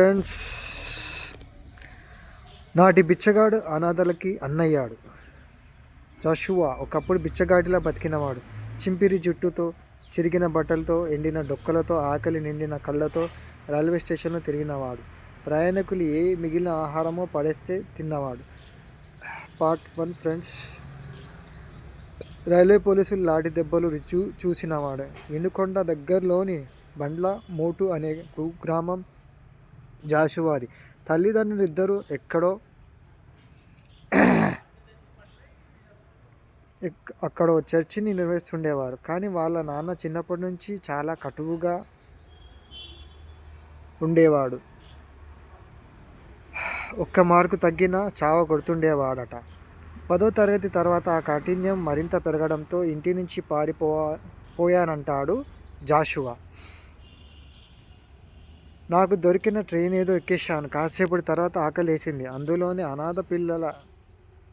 Friends, నాటి బిచ్చగాడు అనాథలకి అన్నయ్యాడు. జాషువా ఒకప్పుడు బిచ్చగాడిలా బతికినవాడు. చింపిరి జుట్టుతో, చిరిగిన బట్టలతో, ఎండిన డొక్కలతో, ఆకలి నిండిన కళ్ళతో రైల్వే స్టేషన్లో తిరిగినవాడు. ప్రయాణికులు ఏ మిగిలిన ఆహారమో పడేస్తే తిన్నవాడు. పార్ట్ 1. ఫ్రెండ్స్, రైల్వే పోలీసులు లాఠీ దెబ్బలు చూసినవాడు. వినుకొండ దగ్గరలోని బండ్ల మోటు అనే గ్రామం జాషువాది. తల్లిదండ్రులు ఇద్దరు అక్కడో చర్చిని నిర్వహిస్తుండేవారు. కానీ వాళ్ళ నాన్న చిన్నప్పటి నుంచి చాలా కటువుగా ఉండేవాడు. ఒక్క మార్కు తగ్గినా చావ కొడుతుండేవాడట. 10వ తరగతి తర్వాత ఆ కాఠిన్యం మరింత పెరగడంతో ఇంటి నుంచి పారిపోయానంటాడు జాషువా. నాకు దొరికిన ట్రైన్ ఏదో ఎక్కేశాను. కాసేపటి తర్వాత ఆకలేసింది. అందులోనే అనాథ పిల్లల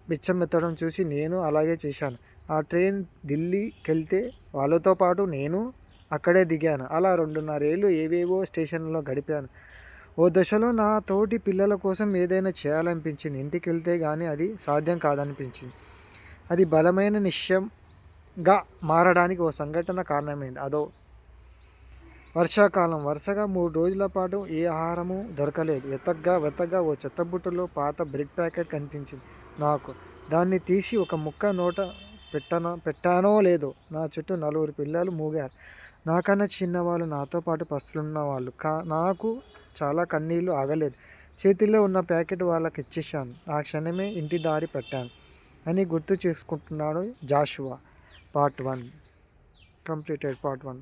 బిచ్చం ఎత్తడం చూసి నేను అలాగే చేశాను. ఆ ట్రైన్ ఢిల్లీకెళ్తే వాళ్ళతో పాటు నేను అక్కడే దిగాను. అలా 2.5 ఏళ్ళు ఏవేవో స్టేషన్లలో గడిపాను. ఓ దశలో నా తోటి పిల్లల కోసం ఏదైనా చేయాలనిపించింది. ఇంటికెళ్తే కానీ అది సాధ్యం కాదనిపించింది. అది బలమైన నిశ్చయంగా మారడానికి ఓ సంఘటన కారణమైంది. అదో వర్షాకాలం. వరుసగా 3 రోజుల పాటు ఏ ఆహారము దొరకలేదు. వెతగ్గా ఓ చెత్తబుట్టలో పాత బ్రెడ్ ప్యాకెట్ కనిపించింది నాకు. దాన్ని తీసి ఒక ముక్క నోట పెట్టానో లేదో నా చుట్టూ 4 పిల్లలు మూగారు. నాకన్నా చిన్నవాళ్ళు, నాతో పాటు పస్తులున్న వాళ్ళు. నాకు చాలా కన్నీళ్ళు ఆగలేదు. చేతిలో ఉన్న ప్యాకెట్ వాళ్ళకి ఇచ్చేశాను. ఆ క్షణమే ఇంటి దారి పట్టాను అని గుర్తు చేసుకుంటున్నాడు జాషువా. Part 1 completed. పార్ట్ 1.